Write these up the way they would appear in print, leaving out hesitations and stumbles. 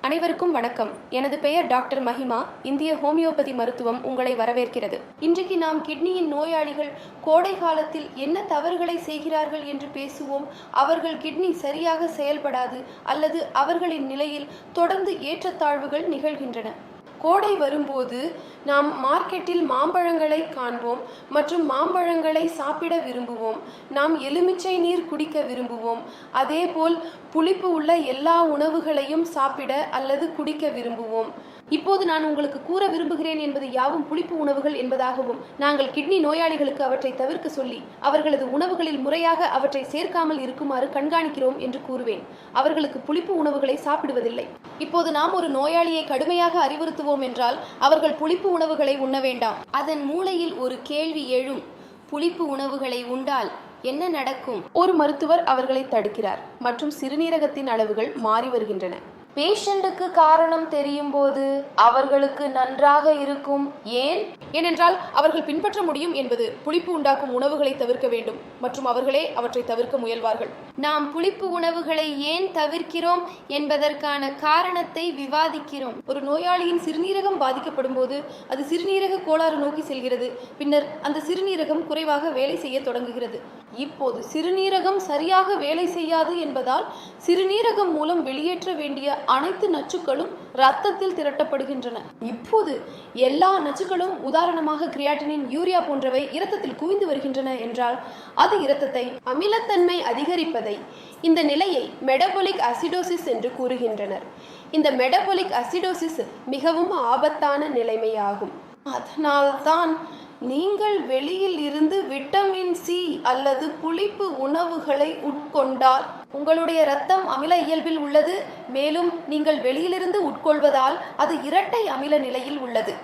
அனைவருக்கும் வணக்கம். எனது பெயர் டாக்டர் மஹிமா. இந்திய ஹோமியோபதி மருத்துவம் உங்களை வரவேற்கிறது. இன்றைக்கு நாம் கிட்னியின் நோயாளிகள் கோடை காலத்தில் என்ன தவறுகளை செய்கிறார்கள் என்று பேசுவோம். அவர்கள் கிட்னி சரியாக செயல்படாது அல்லது அவர்களின் நிலையில் தொடர்ந்து ஏற்றத்தாழ்வுகள் நிகழ்கின்றன. கோடை வரும்போது நாம் மார்க்கெட்டில் மாம்பழங்களை காண்போம் மற்றும் மாம்பழங்களை சாப்பிட விரும்புவோம். நாம் எலுமிச்சை நீர் குடிக்க விரும்புவோம். அதேபோல் புளிப்பு உள்ள எல்லா உணவுகளையும் சாப்பிட அல்லது குடிக்க விரும்புவோம். இப்போது நான் உங்களுக்கு கூற விரும்புகிறேன் என்பது யாவும் புளிப்பு உணவுகள் என்பதாகவும் நாங்கள் கிட்னி நோயாளிகளுக்கு அவற்றை தவிர்க்க சொல்லி அவர்களது உணவுகளில் முறையாக அவற்றை சேர்க்காமல் இருக்குமாறு கண்காணிக்கிறோம் என்று கூறுவேன். அவர்களுக்கு புளிப்பு உணவுகளை சாப்பிடுவதில்லை. இப்போது நாம் ஒரு நோயாளியை கடுமையாக அறிவுறுத்துவோம் என்றால் அவர்கள் புளிப்பு உணவுகளை உண்ண வேண்டாம். அதன் மூளையில் ஒரு கேள்வி எழும், புளிப்பு உணவுகளை உண்டால் என்ன நடக்கும்? ஒரு மருத்துவர் அவர்களை தடுக்கிறார் மற்றும் சிறுநீரகத்தின் அளவுகள் மாறி வருகின்றன. பேஷண்ட்டுக்கு காரணம் தெரியும் போது அவர்களுக்கு நன்றாக இருக்கும். ஏனென்றால் அவர்கள் பின்பற்ற முடியும் என்பது புளிப்பு உண்டாக்கும் உணவுகளை தவிர்க்க வேண்டும் மற்றும் அவர்களே அவற்றை தவிர்க்க முயல்வார்கள். நாம் புளிப்பு உணவுகளை ஏன் தவிர்க்கிறோம் என்பதற்கான காரணத்தை விவாதிக்கிறோம். ஒரு நோயாளியின் சிறுநீரகம் பாதிக்கப்படும் போது அது சிறுநீரக கோளாறு நோக்கி செல்கிறது. பின்னர் அந்த சிறுநீரகம் குறைவாக வேலை செய்ய தொடங்குகிறது. இப்போது சிறுநீரகம் சரியாக வேலை செய்யாது என்பதால் சிறுநீரகம் மூலம் வெளியேற்ற வேண்டிய அனைத்து நச்சுக்களும் இரத்தத்தில் திரட்டப்படுகின்றன. இப்போது எல்லா நச்சுக்களும், உதாரணமாக கிரியாட்டினின், யூரியா போன்றவை இரத்தத்தில் குவிந்து வருகின்றன என்றால் அது இரத்தத்தை அமிலத்தன்மை அதிகரிப்பதை, இந்த நிலையை மெட்டபாலிக் அசிடோசிஸ் என்று கூறுகின்றனர். இந்த மெட்டபாலிக் அசிடோசிஸ் மிகவும் ஆபத்தான நிலைமையாகும். அதனால்தான் நீங்கள் வெளியில் இருந்து விட்டமின் சி அல்லது புளிப்பு உணவுகளை உட்கொண்டால் உங்களுடைய இரத்தம் அமில இயல்பில் உள்ளது. மேலும் நீங்கள் வெளியிலிருந்து உட்கொள்வதால் அது இரட்டை அமில நிலையில் உள்ளது.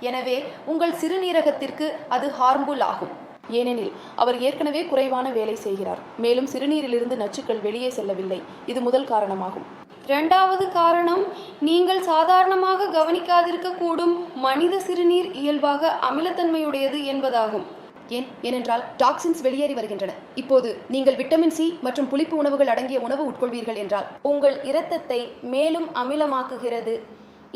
எனவே உங்கள் சிறுநீரகத்திற்கு அது ஹார்ம்ஃபுல் ஆகும். ஏனெனில் அவர் ஏற்கனவே குறைவான வேலை செய்கிறார். மேலும் சிறுநீரிலிருந்து நச்சுக்கள் வெளியே செல்லவில்லை. இது முதல் காரணமாகும். இரண்டாவது காரணம், நீங்கள் சாதாரணமாக கவனிக்காதிருக்கக்கூடும் மனித சிறுநீர் இயல்பாக அமிலத்தன்மையுடையது என்பதாகும். ஏனென்றால் டாக்சின்ஸ் வெளியேறி வருகின்றன. இப்போது நீங்கள் விட்டமின் சி மற்றும் புளிப்பு உணவுகள் அடங்கிய உணவு உட்கொள்வீர்கள் என்றால் உங்கள் இரத்தத்தை மேலும் அமிலமாக்குகிறது.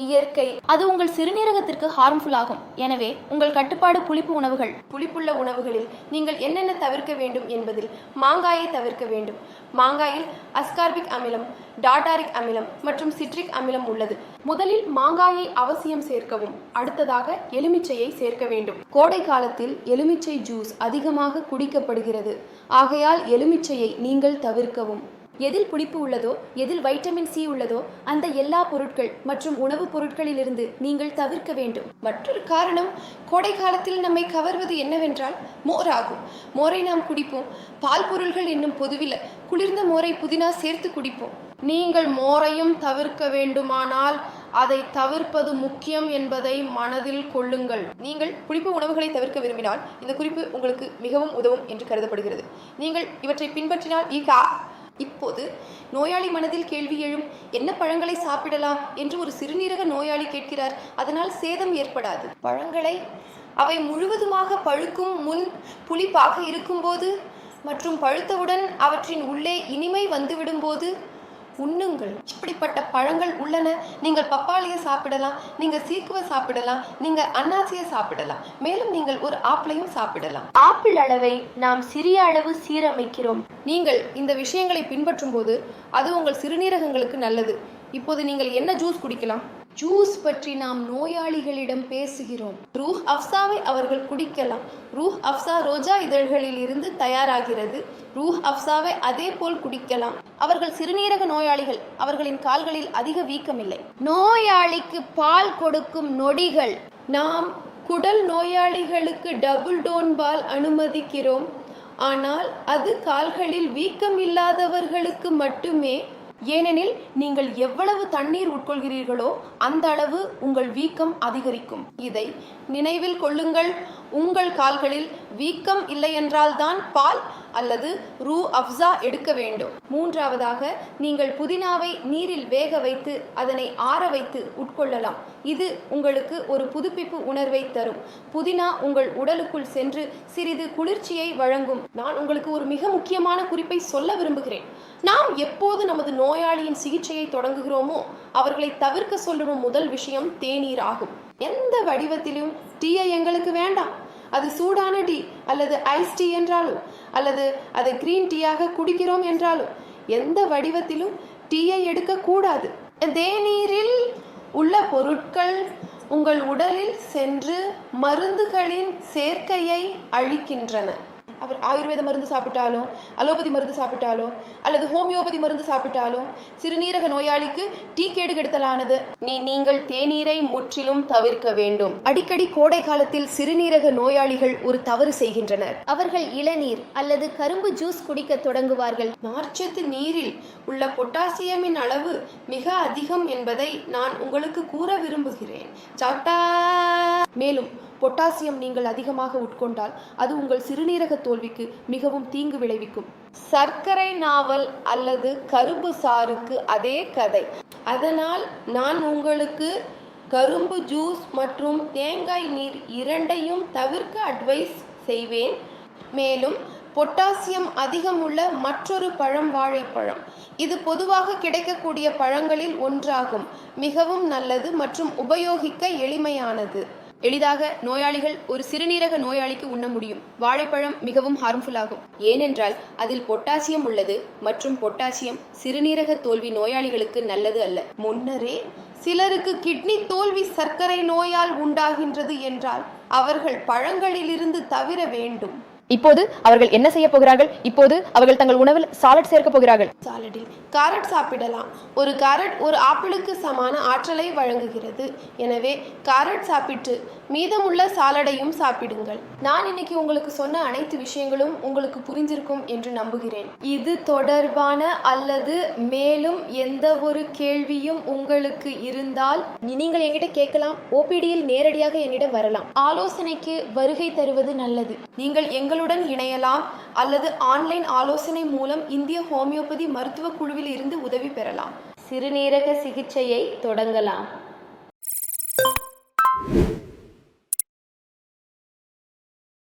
இயற்கை அது உங்கள் சிறுநீரகத்திற்கு ஹார்ம்ஃபுல் ஆகும். எனவே உங்கள் கட்டுப்பாடு புளிப்பு உணவுகள். புளிப்புள்ள உணவுகளில் நீங்கள் என்னென்ன தவிர்க்க வேண்டும் என்பதில் மாங்காயை தவிர்க்க வேண்டும். மாங்காயில் அஸ்கார்பிக் அமிலம், டார்டாரிக் அமிலம் மற்றும் சிட்ரிக் அமிலம் உள்ளது. முதலில் மாங்காயை அவசியம் சேர்க்கவும். அடுத்ததாக எலுமிச்சையை சேர்க்க வேண்டும். கோடை காலத்தில் எலுமிச்சை ஜூஸ் அதிகமாக குடிக்கப்படுகிறது. ஆகையால் எலுமிச்சையை நீங்கள் தவிர்க்கவும். எதில் புளிப்பு உள்ளதோ, எதில் வைட்டமின் சி உள்ளதோ அந்த எல்லா பொருட்கள் மற்றும் உணவுப் பொருட்களிலிருந்து நீங்கள் தவிர்க்க வேண்டும். மற்றொரு காரணம், கோடை காலத்தில் நம்மை கவர்வது என்னவென்றால் மோர் ஆகும். மோரை நாம் குடிப்போம். பால் பொருள்கள் என்னும் பொதுவில் குளிர்ந்த மோரை புதினா சேர்த்து குடிப்போம். நீங்கள் மோரையும் தவிர்க்க வேண்டுமானால் அதை தவிர்ப்பது முக்கியம் என்பதை மனதில் கொள்ளுங்கள். நீங்கள் புளிப்பு உணவுகளை தவிர்க்க விரும்பினால் இந்த குறிப்பு உங்களுக்கு மிகவும் உதவும் என்று கருதப்படுகிறது. நீங்கள் இவற்றை பின்பற்றினால் இப்போது நோயாளி மனதில் கேள்வி எழும், என்ன பழங்களை சாப்பிடலாம் என்று ஒரு சிறுநீரக நோயாளி கேட்கிறார். அதனால் சேதம் ஏற்படாது. பழங்களை அவை முழுவதுமாக பழுக்கும் முன் புளிப்பாக இருக்கும்போது மற்றும் பழுத்தவுடன் அவற்றின் உள்ளே இனிமை வந்துவிடும் போது உண்ணுங்கள். இப்படிப்பட்ட பழங்கள் உள்ளன. நீங்கள் பப்பாளியை சாப்பிடலாம், நீங்கள் சீக்குவை சாப்பிடலாம், நீங்கள் அன்னாசியை சாப்பிடலாம். மேலும் நீங்கள் ஒரு ஆப்பிளையும் சாப்பிடலாம். ஆப்பிள் அளவை நாம் சிறிய அளவு சீரமைக்கிறோம். நீங்கள் இந்த விஷயங்களை பின்பற்றும் போது அது உங்கள் சிறுநீரகங்களுக்கு நல்லது. இப்போது நீங்கள் என்ன ஜூஸ் குடிக்கலாம்? ஜூஸ் பற்றி நாம் நோயாளிகளிடம் பேசுகிறோம். ரூஹ் அஃப்சாவை அவர்கள் குடிக்கலாம். ரூஹ் அஃப்சா ரோஜா இதழ்களில் இருந்து தயாராகிறது. ரூஹ் அஃப்சாவை அதே போல் குடிக்கலாம். அவர்கள் சிறுநீரக நோயாளிகள். அவர்களின் கால்களில் அதிக வீக்கமில்லை. நோயாளிக்கு பால் கொடுக்கும் நொடிகள். நாம் குடல் நோயாளிகளுக்கு டபுள் டோன் பால் அனுமதிக்கிறோம். ஆனால் அது கால்களில் வீக்கம் இல்லாதவர்களுக்கு மட்டுமே. ஏனெனில் நீங்கள் எவ்வளவு தண்ணீர் உட்கொள்கிறீர்களோ அந்த அளவு உங்கள் வீக்கம் அதிகரிக்கும். இதை நினைவில் கொள்ளுங்கள். உங்கள் கால்களில் வீக்கம் இல்லை என்றால்தான் பால் அல்லது ரூ அப்சா எடுக்க வேண்டும். மூன்றாவதாக, நீங்கள் புதினாவை நீரில் வேக வைத்து அதனை ஆற வைத்து உட்கொள்ளலாம். இது உங்களுக்கு ஒரு புதுப்பிப்பு உணர்வை தரும். புதினா உங்கள் உடலுக்குள் சென்று சிறிது குளிர்ச்சியை வழங்கும். நான் உங்களுக்கு ஒரு மிக முக்கியமான குறிப்பை சொல்ல விரும்புகிறேன். நாம் எப்போது நமது நோயாளியின் சிகிச்சையை தொடங்குகிறோமோ அவர்களை தவிர்க்க சொல்லும் முதல் விஷயம் தேநீர் ஆகும். எந்த வடிவத்திலும் டீயை எங்களுக்கு வேண்டாம். அது சூடான டீ அல்லது ஐஸ் டீ என்றாலும் அல்லது அதை கிரீன் டீயாக குடிக்கிறோம் என்றாலும் எந்த வடிவத்திலும் டீயை எடுக்கக்கூடாது. தேநீரில் உள்ள பொருட்கள் உங்கள் உடலில் சென்று மருந்துகளின் சேர்க்கையை அழிக்கின்றன. அவர் ஆயுர்வேத மருந்து சாப்பிட்டாலும் அலோபதி மருந்து சாப்பிட்டாலும் அல்லது ஹோமியோபதி மருந்து சாப்பிட்டாலும் சிறுநீரக நோயாளிக்கு டீ கேடு கெடுத்தலானது. நீங்கள் தேநீரை முற்றிலும் தவிர்க்க வேண்டும். அடிக்கடி கோடை காலத்தில் சிறுநீரக நோயாளிகள் ஒரு தவறு செய்கின்றனர். அவர்கள் இளநீர் அல்லது கரும்பு ஜூஸ் குடிக்க தொடங்குவார்கள். நார்ச்சத்து நீரில் உள்ள பொட்டாசியமின் அளவு மிக அதிகம் என்பதை நான் உங்களுக்கு கூற விரும்புகிறேன். மேலும் பொட்டாசியம் நீங்கள் அதிகமாக உட்கொண்டால் அது உங்கள் சிறுநீரக தோல்விக்கு மிகவும் தீங்கு விளைவிக்கும். சர்க்கரை நாவல் அல்லது கரும்பு சாறுக்கு அதே கதை. அதனால் நான் உங்களுக்கு கரும்பு ஜூஸ் மற்றும் தேங்காய் நீர் இரண்டையும் தவிர்க்க அட்வைஸ் செய்வேன். மேலும் பொட்டாசியம் அதிகம் உள்ள மற்றொரு பழம் வாழைப்பழம். இது பொதுவாக கிடைக்கக்கூடிய பழங்களில் ஒன்றாகும். மிகவும் நல்லது மற்றும் உபயோகிக்க எளிமையானது. எளிதாக நோயாளிகள் ஒரு சிறுநீரக நோயாளிக்கு உண்ண முடியும். வாழைப்பழம் மிகவும் ஹார்ம்ஃபுல் ஆகும், ஏனென்றால் அதில் பொட்டாசியம் உள்ளது மற்றும் பொட்டாசியம் சிறுநீரக தோல்வி நோயாளிகளுக்கு நல்லது அல்ல. முன்னரே சிலருக்கு கிட்னி தோல்வி சர்க்கரை நோயால் உண்டாகின்றது என்றால் அவர்கள் பழங்களிலிருந்து தவிர வேண்டும். இப்போது அவர்கள் என்ன செய்ய போகிறார்கள்? இப்போது அவர்கள் தங்கள் உணவில் சாலட் சேர்க்க போகிறார்கள். சாலடில் கேரட் சாப்பிடலாம். ஒரு கேரட் ஒரு ஆப்பிளுக்கு சமான ஆற்றலை வழங்குகிறது. எனவே கேரட் சாப்பிட்டு மீதமுள்ள சாலடையும் சாப்பிடுங்கள். நான் இன்னைக்கு உங்களுக்கு சொன்ன அனைத்து விஷயங்களும் உங்களுக்கு புரிஞ்சிருக்கும் என்று நம்புகிறேன். இது தொடர்பான அல்லது மேலும் எந்த ஒரு கேள்வியும் உங்களுக்கு இருந்தால் நீங்கள் என்கிட்ட கேட்கலாம். ஓபிடியில் நேரடியாக என்னிடம் வரலாம். ஆலோசனைக்கு வருகை தருவது நல்லது. நீங்கள் எங்களுடன் இணையலாம் அல்லது ஆன்லைன் ஆலோசனை மூலம் இந்திய ஹோமியோபதி மருத்துவ குழுவில் இருந்து உதவி பெறலாம். சிறுநீரக சிகிச்சையை தொடங்கலாம்.